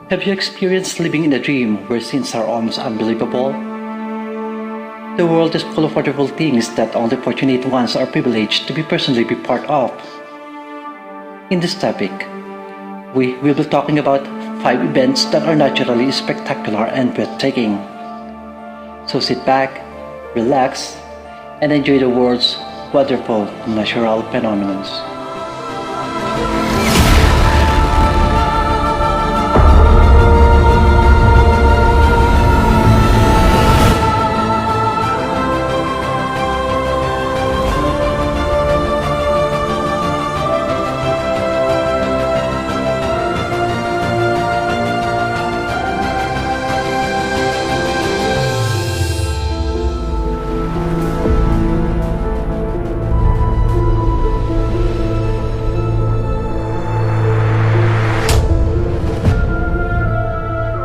Have you experienced living in a dream where scenes are almost unbelievable? The world is full of wonderful things that only fortunate ones are privileged to personally be part of. In this topic, we will be talking about 5 events that are naturally spectacular and breathtaking. So sit back, relax, and enjoy the world's wonderful natural phenomena.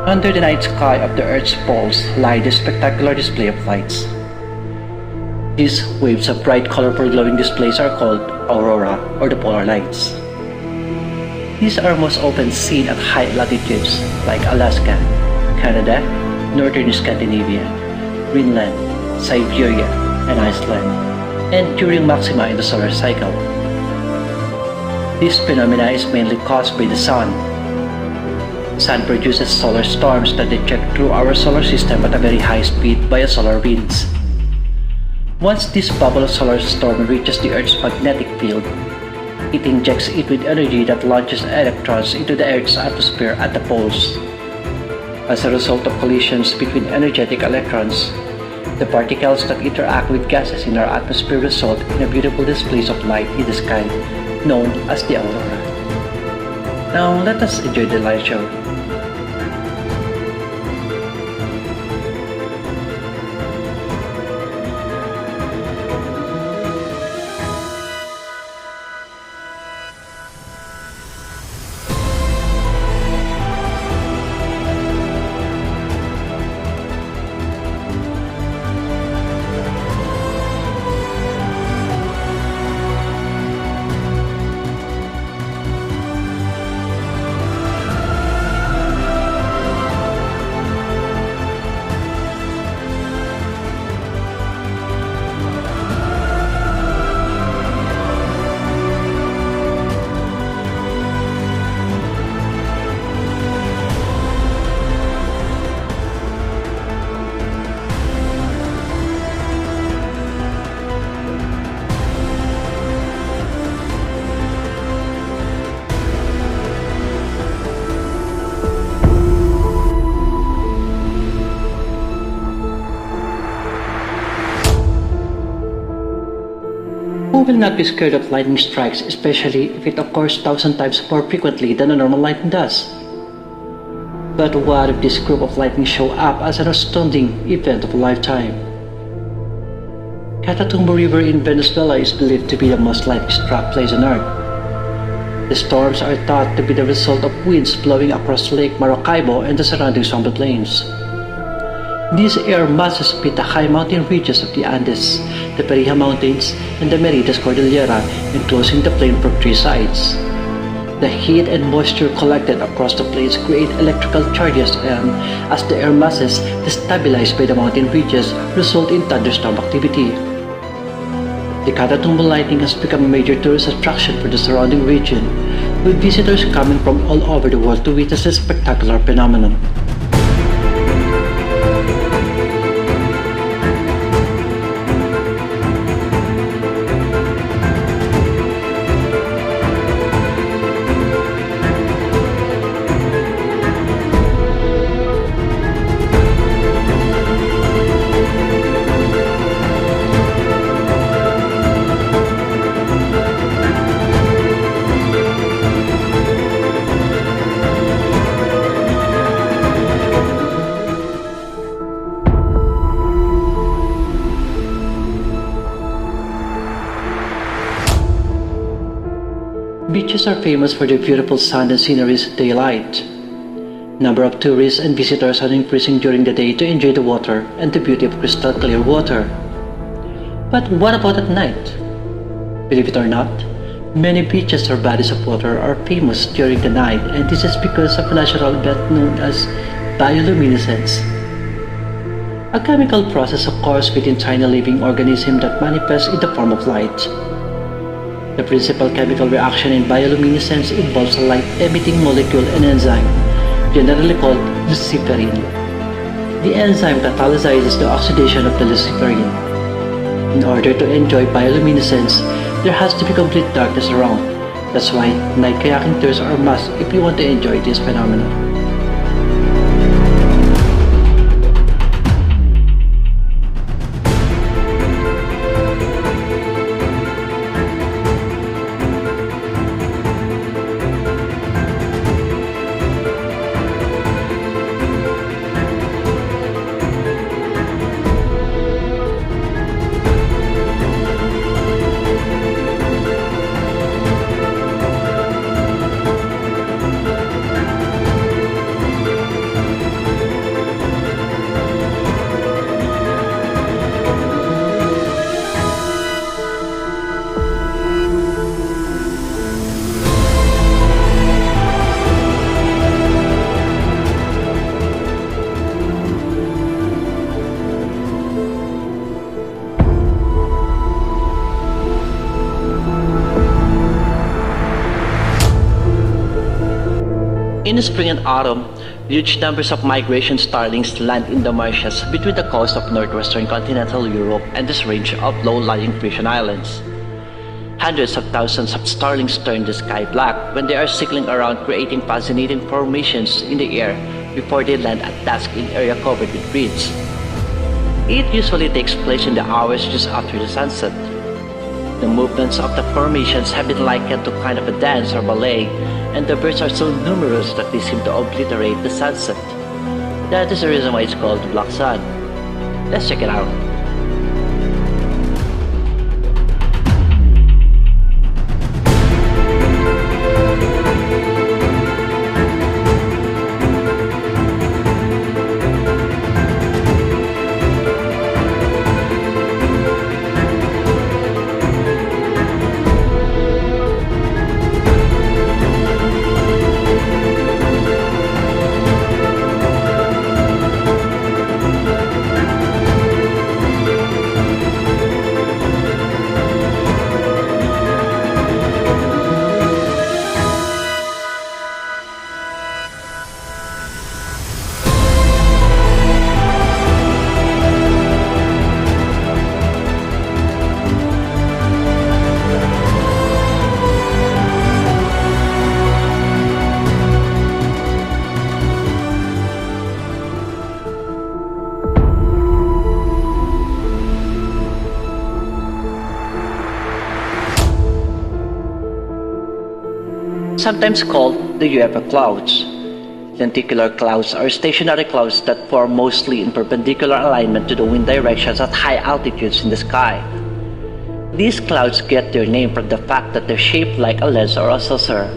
Under the night sky of the Earth's poles lie the spectacular display of lights. These waves of bright, colorful, glowing displays are called aurora or the polar lights. These are most often seen at high latitudes like Alaska, Canada, northern Scandinavia, Greenland, Siberia, and Iceland, and during maxima in the solar cycle. This phenomena is mainly caused by the sun. Sun produces solar storms that eject through our solar system at a very high speed via solar winds. Once this bubble of solar storm reaches the Earth's magnetic field, it injects it with energy that launches electrons into the Earth's atmosphere at the poles. As a result of collisions between energetic electrons, the particles that interact with gases in our atmosphere result in a beautiful displays of light in the sky, known as the aurora. Now let us enjoy the light show. Who will not be scared of lightning strikes, especially if it occurs 1,000 times more frequently than a normal lightning does? But what if this group of lightning show up as an astounding event of a lifetime? Catatumbo River in Venezuela is believed to be the most lightning-struck place on Earth. The storms are thought to be the result of winds blowing across Lake Maracaibo and the surrounding swampy plains. These air masses beat the high mountain ridges of the Andes, the Perijá Mountains, and the Meridas Cordillera, enclosing the plain from 3 sides. The heat and moisture collected across the plains create electrical charges and, as the air masses destabilized by the mountain ridges, result in thunderstorm activity. The Catatumbo lightning has become a major tourist attraction for the surrounding region, with visitors coming from all over the world to witness this spectacular phenomenon. Beaches are famous for their beautiful sand and scenery's daylight. Number of tourists and visitors are increasing during the day to enjoy the water and the beauty of crystal clear water. But what about at night? Believe it or not, Many beaches or bodies of water are famous during the night, and this is because of a natural event known as bioluminescence. A chemical process occurs within tiny living organisms that manifests in the form of light. The principal chemical reaction in bioluminescence involves a light-emitting molecule and enzyme, generally called luciferin. The enzyme catalyzes the oxidation of the luciferin. In order to enjoy bioluminescence, there has to be complete darkness around. That's why night kayaking tours are a must if you want to enjoy this phenomenon. In spring and autumn, huge numbers of migration starlings land in the marshes between the coast of northwestern continental Europe and this range of low-lying Frisian islands. Hundreds of thousands of starlings turn the sky black when they are circling around, creating fascinating formations in the air before they land at dusk in area covered with reeds. It usually takes place in the hours just after the sunset. The movements of the formations have been likened to kind of a dance or ballet, and the birds are so numerous that they seem to obliterate the sunset. That is the reason why it's called the Black Sun. Let's check it out. Sometimes called the UFO clouds. Lenticular clouds are stationary clouds that form mostly in perpendicular alignment to the wind directions at high altitudes in the sky. These clouds get their name from the fact that they're shaped like a lens or a saucer.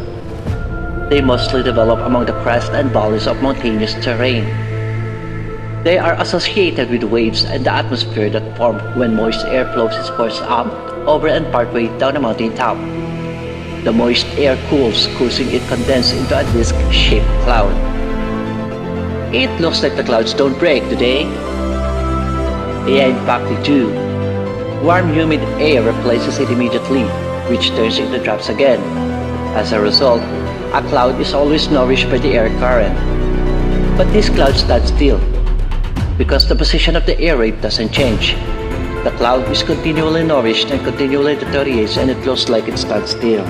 They mostly develop among the crests and valleys of mountainous terrain. They are associated with waves and the atmosphere that form when moist air flows its force up, over and partway down a mountain top. The moist air cools, causing it condense into a disc-shaped cloud. It looks like the clouds don't break, do they? Yeah, in fact they do. Warm humid air replaces it immediately, which turns into drops again. As a result, a cloud is always nourished by the air current. But this cloud stands still, because the position of the air rate doesn't change. The cloud is continually nourished and continually deteriorates, and it looks like it stands still.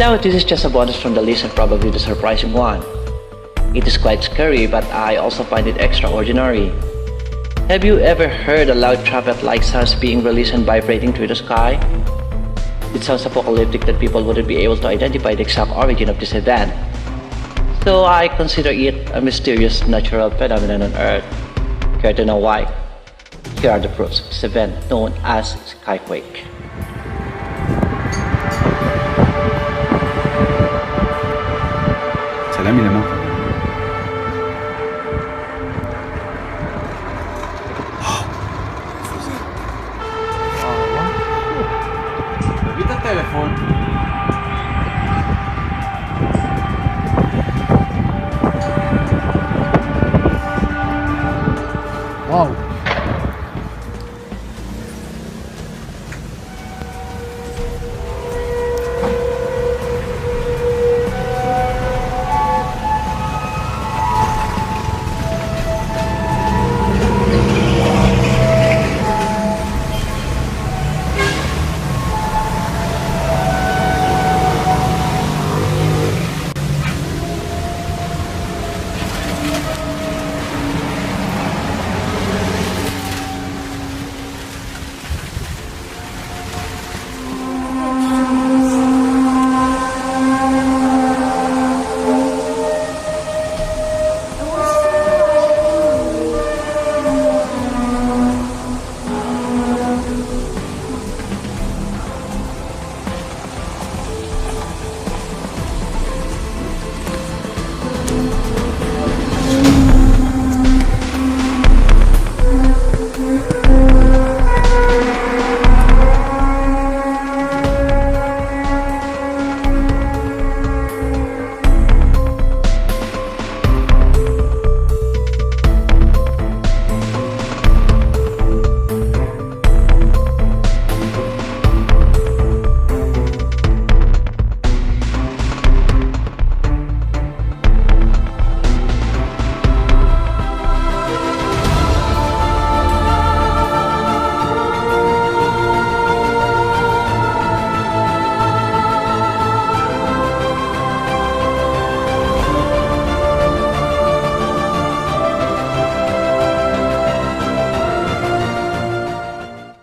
Now, this is just a bonus from the list and probably the surprising one. It is quite scary, but I also find it extraordinary. Have you ever heard a loud trumpet-like sounds being released and vibrating through the sky? It sounds apocalyptic that people wouldn't be able to identify the exact origin of this event. So I consider it a mysterious natural phenomenon on Earth. Care to know why? Here are the proofs of this event known as skyquake. سلام يا جماعة. ¿Viste el teléfono?